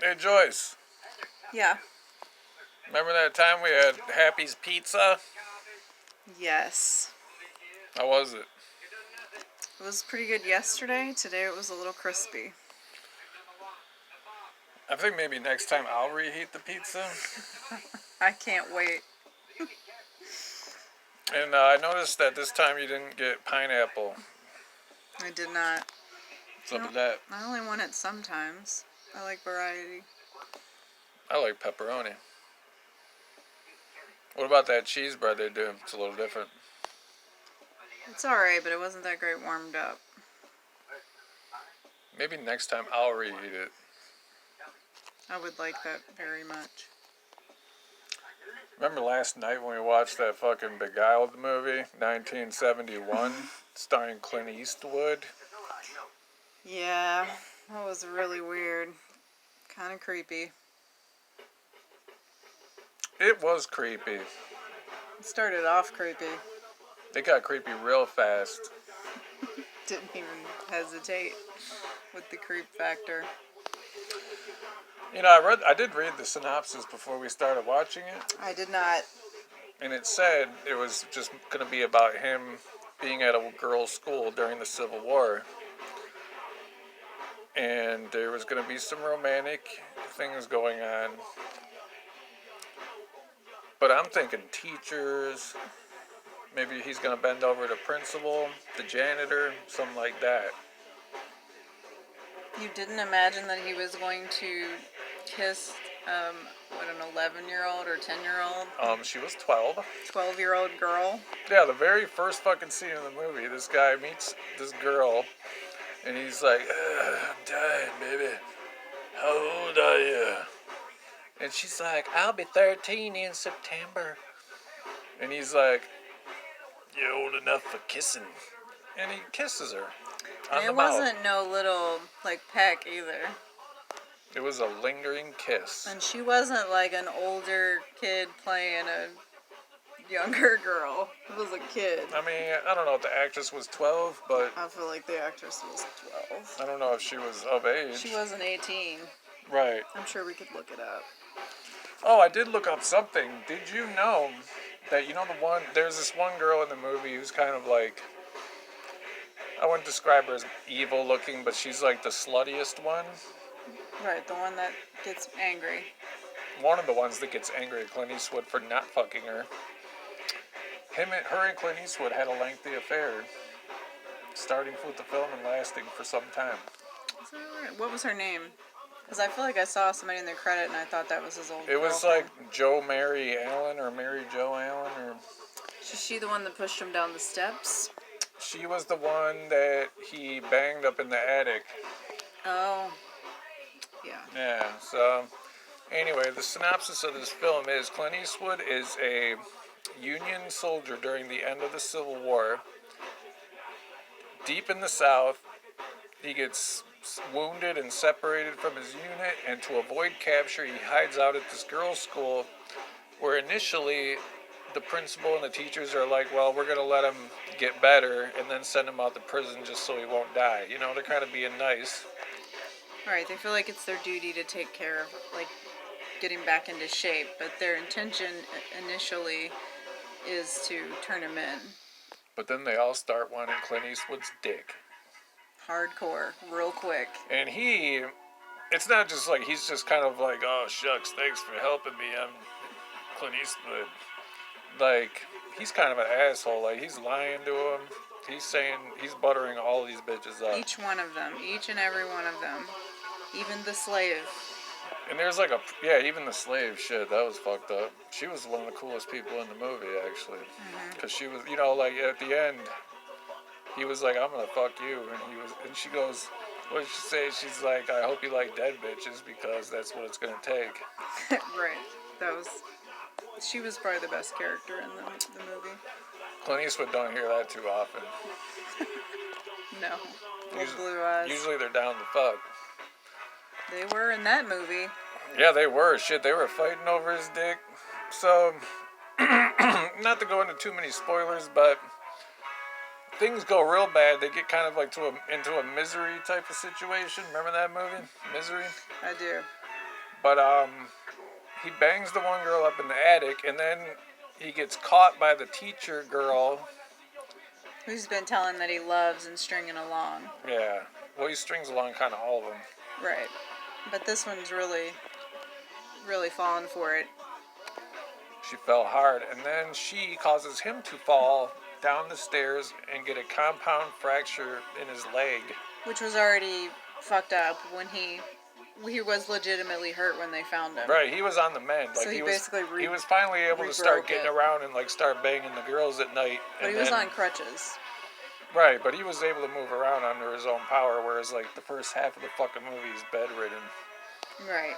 Hey, Joyce. Yeah. Remember that time we had Happy's Pizza? Yes. How was it? It was pretty good yesterday. Today it was a little crispy. I think maybe next time I'll reheat the pizza. I can't wait. And I noticed that this time you didn't get pineapple. I did not. What's up with that? I only want it sometimes. I like variety. I like pepperoni. What about that cheese bread they do? It's a little different. It's alright, but it wasn't that great warmed up. Maybe next time I'll reheat it. I would like that very much. Remember last night when we watched that fucking Beguiled movie, 1971, starring Clint Eastwood? Yeah, that was really weird. Kind of creepy. It was creepy. It started off creepy. It got creepy real fast. Didn't even hesitate with the creep factor. You know, I did read the synopsis before we started watching it, I did not. and it said it was just going to be about him being at a girls' school during the Civil War. And there was going to be some romantic things going on. But I'm thinking teachers, maybe he's going to bend over the principal, the janitor, something like that. You didn't imagine that he was going to kiss, an 11-year-old or 10-year-old? She was 12. 12-year-old girl? Yeah, the very first fucking scene in the movie, this guy meets this girl, and he's like, I'm dying, baby. How old are you? And she's like, I'll be 13 in September. And he's like, you're old enough for kissing. And he kisses her on And the it mouth. wasn't no little, peck either. It was a lingering kiss. And she wasn't like an older kid playing a younger girl. It was a kid. I mean, I don't know if the actress was 12, but I feel like the actress was 12. I don't know if she was of age. She wasn't 18. Right. I'm sure we could look it up. Oh, I did look up something. Did you know that, there's this one girl in the movie who's kind of like, I wouldn't describe her as evil looking, but she's like the sluttiest one. Right, the one that gets angry. One of the ones that gets angry at Clint Eastwood for not fucking her. Her and Clint Eastwood had a lengthy affair, starting with the film and lasting for some time. Is that right? What was her name? Because I feel like I saw somebody in the credit and I thought that was his old girlfriend. It was like Jo Mary Allen or Mary Jo Allen or... Is she the one that pushed him down the steps? She was the one that he banged up in the attic. Oh, yeah. Yeah, so... Anyway, the synopsis of this film is Clint Eastwood is a Union soldier during the end of the Civil War. Deep in the South, he gets wounded and separated from his unit, and to avoid capture, he hides out at this girls' school where initially the principal and the teachers are like, well, we're going to let him get better and then send him out to prison just so he won't die. You know, they're kind of being nice. Right, they feel like it's their duty to take care of, getting back into shape, but their intention initially is to turn him in. But then they all start wanting Clint Eastwood's dick. Hardcore, real quick. And it's not just like, he's just kind of like, oh, shucks, thanks for helping me, I'm Clint Eastwood. Like, he's kind of an asshole. Like, he's lying to him. He's buttering all these bitches up. Each one of them. Each and every one of them. Even the slave. And there's even the slave, shit, that was fucked up. She was one of the coolest people in the movie, actually. Because she was, at the end, he was like, I'm gonna fuck you. And she goes, what did she say? She's like, I hope you like dead bitches because that's what it's gonna take. Right. She was probably the best character in the movie. Clint Eastwood don't hear that too often. No. Blue eyes. Usually they're down to fuck. They were in that movie. Yeah, they were. Shit, they were fighting over his dick. So, not to go into too many spoilers, but things go real bad. They get kind of like into a Misery type of situation. Remember that movie? Misery? I do. But he bangs the one girl up in the attic, and then he gets caught by the teacher girl. Who's been telling that he loves and stringing along. Yeah. Well, he strings along kind of all of them. Right. But this one's really, really falling for it. She fell hard, and then she causes him to fall down the stairs and get a compound fracture in his leg. Which was already fucked up when he was legitimately hurt when they found him. Right, he was on the mend. Like So he was finally able to start getting around and like start banging the girls at night. But he was on crutches. Right, but he was able to move around under his own power, whereas like the first half of the fucking movie is bedridden. Right.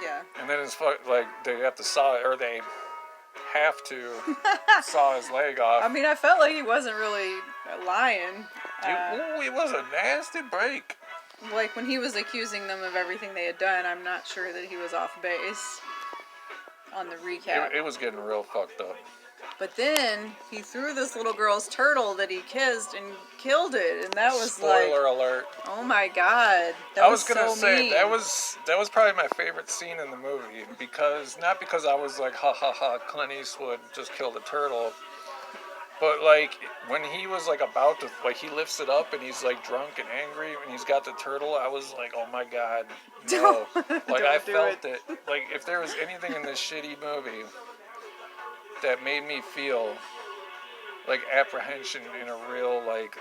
Yeah. And then it's like they have to saw his leg off. I mean, I felt like he wasn't really lying. It was a nasty break. Like when he was accusing them of everything they had done, I'm not sure that he was off base on the recap. It was getting real fucked up. But then he threw this little girl's turtle that he kissed and killed it, and that was spoiler alert. Oh my god, I was gonna say that was probably my favorite scene in the movie not because I was like ha ha ha Clint Eastwood just killed a turtle, but like when he was like about to he lifts it up and he's like drunk and angry and he's got the turtle, I was like, oh my god, no. Like I felt it. Like if there was anything in this shitty movie that made me feel like apprehension in a real like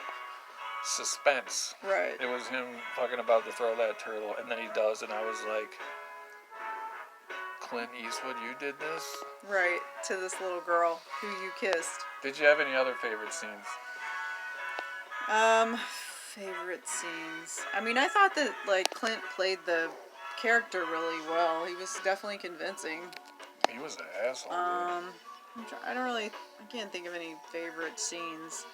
suspense. Right. It was him fucking about to throw that turtle, and then he does, and I was like, Clint Eastwood, you did this? Right, to this little girl who you kissed. Did you have any other favorite scenes? Favorite scenes. I mean, I thought that like Clint played the character really well. He was definitely convincing. He was an asshole. I can't think of any favorite scenes.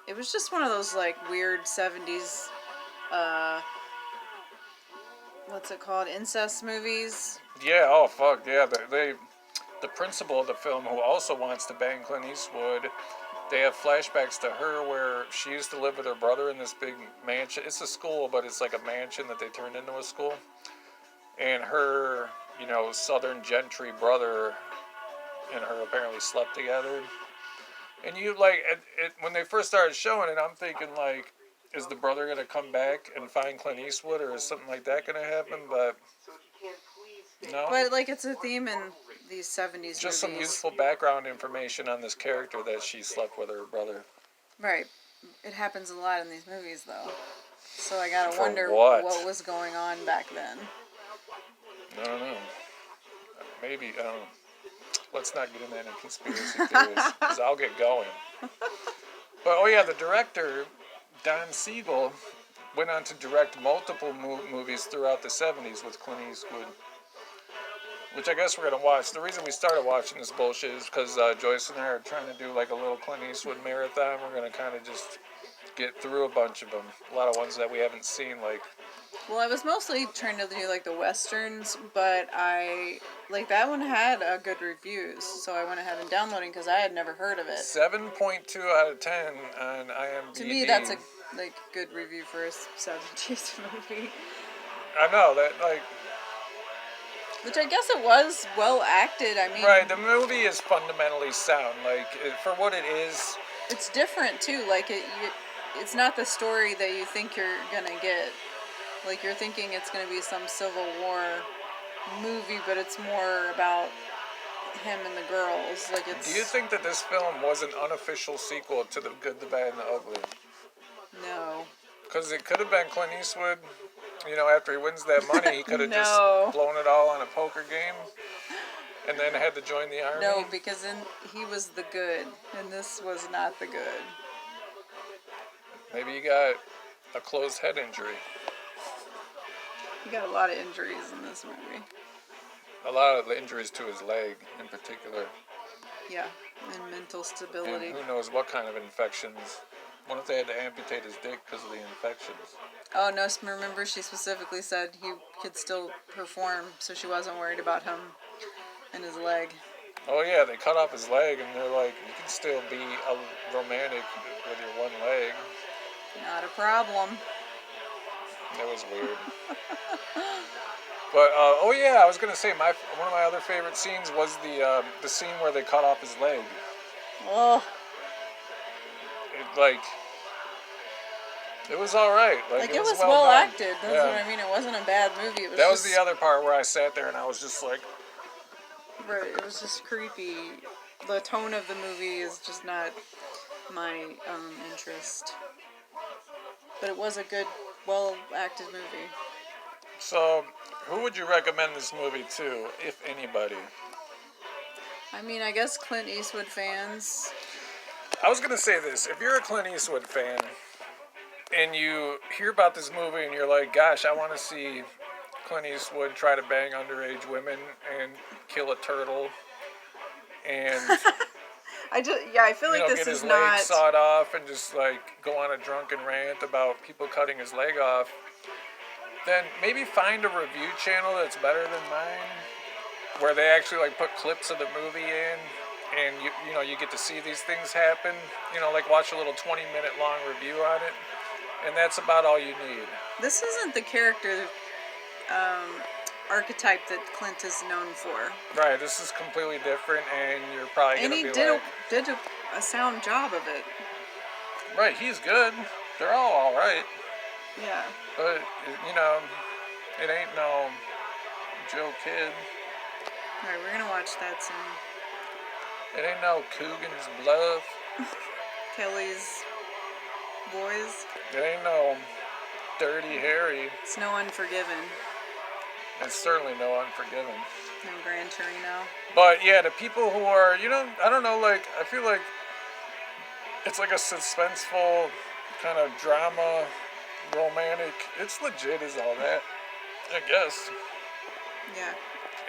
It was just one of those like weird 70s, what's it called? Incest movies. Yeah, oh fuck, yeah. The principal of the film, who also wants to bang Clint Eastwood, they have flashbacks to her where she used to live with her brother in this big mansion. It's a school, but it's like a mansion that they turned into a school. And her, southern gentry brother and her apparently slept together. And you when they first started showing it, I'm thinking like, is the brother gonna come back and find Clint Eastwood, or is something like that gonna happen? But no. But like it's a theme in these 70s just movies. Some useful background information on this character that she slept with her brother. Right. It happens a lot in these movies though. So I gotta wonder what was going on back then. I don't know. Maybe I don't know. Let's not get into any conspiracy theories, because I'll get going. But, the director, Don Siegel, went on to direct multiple movies throughout the 70s with Clint Eastwood, which I guess we're going to watch. The reason we started watching this bullshit is because Joyce and I are trying to do like a little Clint Eastwood marathon. We're going to kind of just get through a bunch of them. A lot of ones that we haven't seen, like... Well, I was mostly trying to do like the westerns, but that one had good reviews, so I went ahead and downloading because I had never heard of it. 7.2 out of 10 on IMDb. To me, that's a good review for a 70s movie. I know that Which I guess it was well acted. I mean, right. The movie is fundamentally sound. Like for what it is, it's different too. Like it's not the story that you think you're gonna get. Like, you're thinking it's going to be some Civil War movie, but it's more about him and the girls. Like, it's... Do you think that this film was an unofficial sequel to The Good, the Bad, and the Ugly? No. Because it could have been Clint Eastwood, after he wins that money, he could have just blown it all on a poker game and then had to join the army. No, because he was the good, and this was not the good. Maybe he got a closed head injury. He got a lot of injuries in this movie. A lot of the injuries to his leg, in particular. Yeah, and mental stability. And who knows what kind of infections. What if they had to amputate his dick because of the infections? Oh, no, remember she specifically said he could still perform, so she wasn't worried about him and his leg. Oh, yeah, they cut off his leg, and they're like, you can still be a romantic with your one leg. Not a problem. That was weird. But oh yeah, I was gonna say one of my other favorite scenes was the scene where they cut off his leg. Oh, Like it was all right. Like it it was was well well done. acted. That's Yeah, what I mean. It wasn't a bad movie. It was that was just the other part where I sat there and I was just like, right. It was just creepy. The tone of the movie is just not my interest. But it was a good, well acted movie. so who would you recommend this movie to, if anybody? I mean, I guess Clint Eastwood fans. I was gonna say this: if you're a Clint Eastwood fan and you hear about this movie and you're like, "Gosh, I want to see Clint Eastwood try to bang underage women and kill a turtle," and I feel like this get his is leg not. sawed off and just like go on a drunken rant about people cutting his leg off, then maybe find a review channel that's better than mine, where they actually like put clips of the movie in, and you get to see these things happen. Like watch a little 20-minute long review on it, and that's about all you need. This isn't the character archetype that Clint is known for. Right, this is completely different, and you're probably And gonna he be did like, a sound job of it. right, he's good. They're all right, Yeah. but it ain't no Joe Kid. Alright, we're gonna watch that soon. It ain't no Coogan's Bluff. Kelly's Boys. It ain't no Dirty Harry. It's no Unforgiven. It's certainly no Unforgiven. No Gran Torino. But yeah, the people who are, I don't know, like, I feel like it's like a suspenseful kind of drama, romantic. It's legit as all that, I guess. Yeah.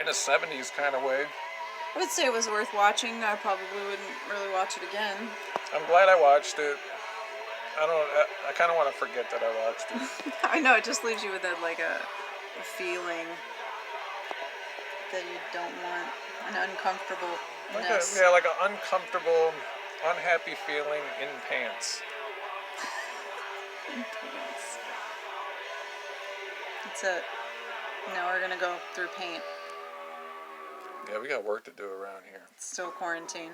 In a 70s kind of way. I would say it was worth watching. I probably wouldn't really watch it again. I'm glad I watched it. I kind of want to forget that I watched it. I know, it just leaves you with that, like, a feeling that you don't want. An uncomfortableness. Like an uncomfortable, unhappy feeling in pants. That's it. Now we're gonna go through paint. Yeah, we got work to do around here. It's still quarantine.